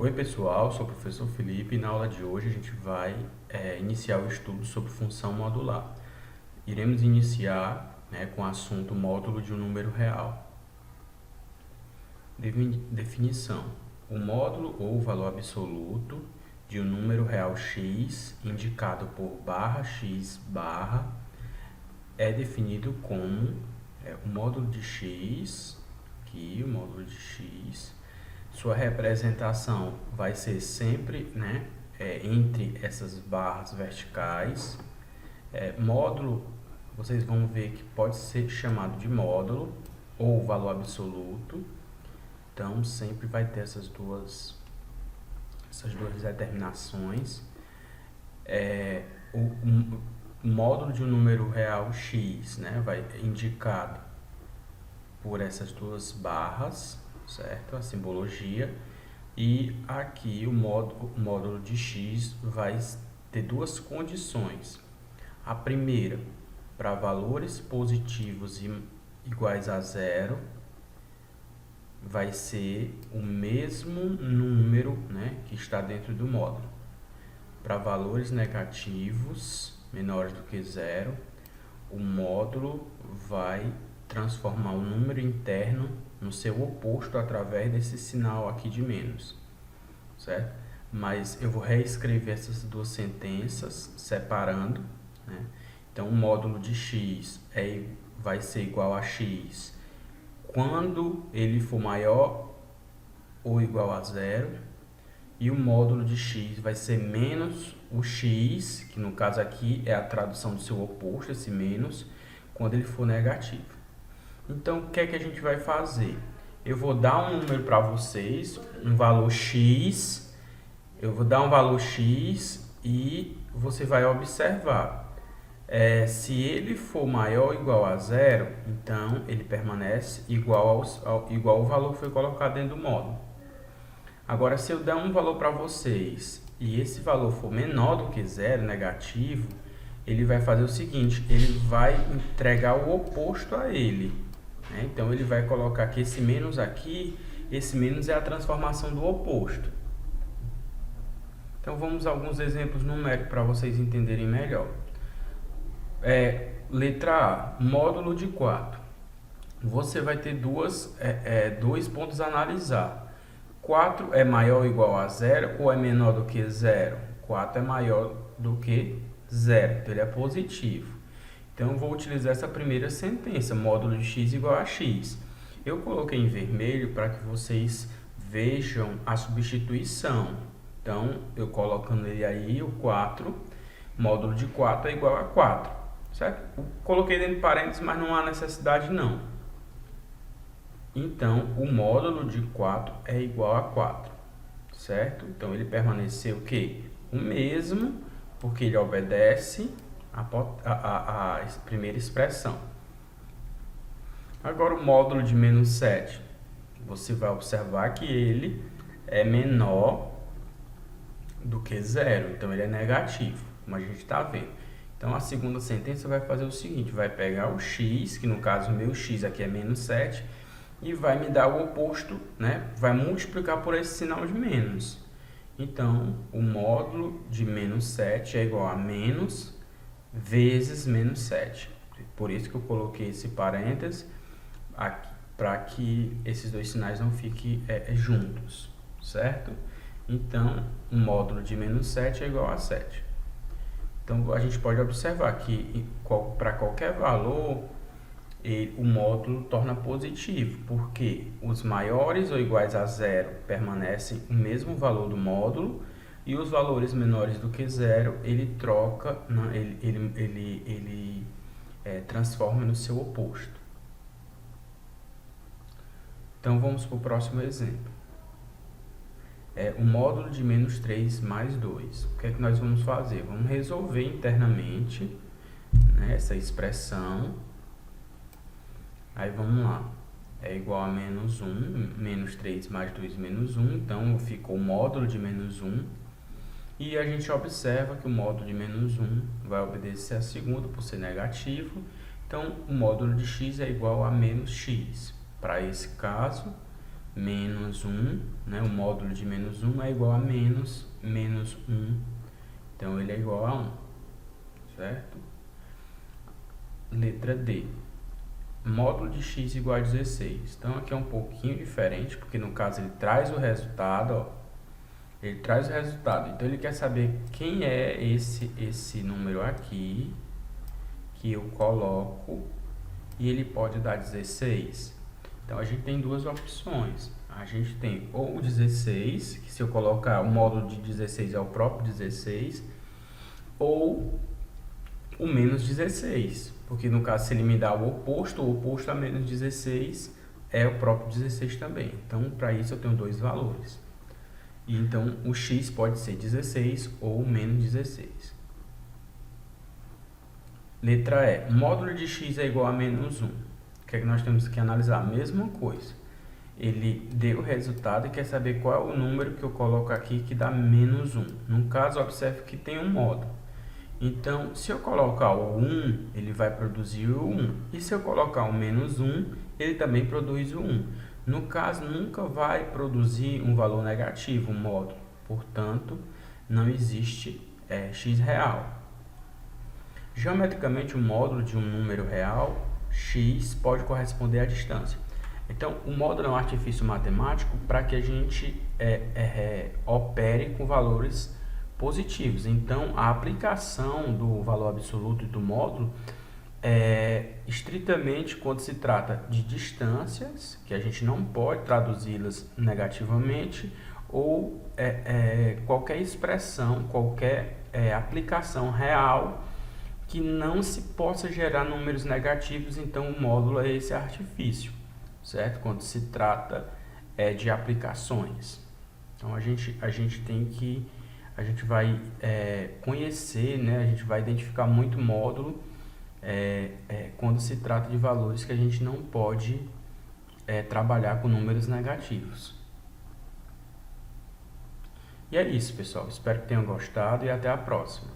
Oi pessoal, sou o professor Felipe e na aula de hoje a gente vai iniciar o estudo sobre função modular. Iremos iniciar com o assunto módulo de um número real. Definição: o módulo ou valor absoluto de um número real x, indicado por barra x barra, é definido como o módulo de x, aqui o módulo de x. Sua representação vai ser sempre entre essas barras verticais. Módulo, vocês vão ver que pode ser chamado de módulo ou valor absoluto. Então, sempre vai ter essas duas determinações. O módulo de um número real x, vai indicado por essas duas barras, certo? A simbologia. E aqui o módulo de x vai ter duas condições. A primeira, para valores positivos iguais a zero, vai ser o mesmo número que está dentro do módulo. Para valores negativos menores do que zero, o módulo vai transformar o número interno no seu oposto através desse sinal aqui de menos, certo? Mas eu vou reescrever essas duas sentenças separando, Então, o módulo de x vai ser igual a x quando ele for maior ou igual a zero, e o módulo de x vai ser menos o x, que no caso aqui é a tradução do seu oposto, esse menos, quando ele for negativo. Então, o que é que a gente vai fazer? Eu vou dar um número para vocês, um valor x, eu vou dar um valor x e você vai observar. Se ele for maior ou igual a zero, então ele permanece igual ao valor que foi colocado dentro do módulo. Agora, se eu der um valor para vocês e esse valor for menor do que zero, negativo, ele vai fazer o seguinte, ele vai entregar o oposto a ele. Então, ele vai colocar que esse menos aqui, esse menos é a transformação do oposto. Então, vamos a alguns exemplos numéricos para vocês entenderem melhor. Letra A, módulo de 4. Você vai ter dois pontos a analisar. 4 é maior ou igual a zero ou é menor do que zero? 4 é maior do que zero, então ele é positivo. Então, eu vou utilizar essa primeira sentença, módulo de x igual a x. Eu coloquei em vermelho para que vocês vejam a substituição. Então, eu colocando ele aí, o 4, módulo de 4 é igual a 4, certo? Eu coloquei dentro de parênteses, mas não há necessidade não. Então, o módulo de 4 é igual a 4, certo? Então, ele permaneceu o quê? O mesmo, porque ele obedece a primeira expressão. Agora, o módulo de menos 7. Você vai observar que ele é menor do que zero, então ele é negativo, como a gente está vendo. Então, a segunda sentença vai fazer o seguinte, vai pegar o x, que no caso o meu x aqui é menos 7, e vai me dar o oposto, vai multiplicar por esse sinal de menos. Então, o módulo de menos 7 é igual a menos vezes menos 7. Por isso que eu coloquei esse parênteses aqui, para que esses dois sinais não fiquem juntos, certo? Então, o módulo de menos 7 é igual a 7. Então, a gente pode observar que para qualquer valor, o módulo torna positivo, porque os maiores ou iguais a zero permanecem o mesmo valor do módulo, e os valores menores do que zero, ele troca, ele transforma no seu oposto. Então, vamos para o próximo exemplo. O módulo de menos 3 mais 2. O que é que nós vamos fazer? Vamos resolver internamente essa expressão. Aí, vamos lá. É igual a menos 1, menos 3 mais 2 menos 1. Então, ficou o módulo de menos 1. E a gente observa que o módulo de menos 1 vai obedecer a segunda por ser negativo. Então, o módulo de x é igual a menos x. Para esse caso, menos 1, né? O módulo de menos 1 é igual a menos 1. Então, ele é igual a 1, certo? Letra D. Módulo de x igual a 16. Então, aqui é um pouquinho diferente, porque no caso ele traz o resultado, ó. Ele traz o resultado. Então, ele quer saber quem é esse número aqui, que eu coloco, e ele pode dar 16. Então, a gente tem duas opções. A gente tem ou o 16, que se eu colocar o módulo de 16 é o próprio 16, ou o menos 16, porque no caso se ele me dá o oposto a menos 16 é o próprio 16 também. Então, para isso eu tenho dois valores. E então, o x pode ser 16 ou menos 16. Letra E. Módulo de x é igual a menos 1. O que é que nós temos que analisar? A mesma coisa. Ele deu o resultado e quer saber qual é o número que eu coloco aqui que dá menos 1. No caso, observe que tem um módulo. Então, se eu colocar o 1, ele vai produzir o 1. E se eu colocar o menos 1, ele também produz o 1. No caso, nunca vai produzir um valor negativo, um módulo. Portanto, não existe x real. Geometricamente, o módulo de um número real, x, pode corresponder à distância. Então, o módulo é um artifício matemático para que a gente opere com valores positivos. Então, a aplicação do valor absoluto do módulo é estritamente quando se trata de distâncias, que a gente não pode traduzi-las negativamente, ou qualquer expressão, qualquer aplicação real que não se possa gerar números negativos. Então, o módulo é esse artifício, certo? Quando se trata de aplicações. Então, a gente tem que... A gente vai conhecer, né? A gente vai identificar muito módulo quando se trata de valores que a gente não pode trabalhar com números negativos. E é isso, pessoal. Espero que tenham gostado e até a próxima.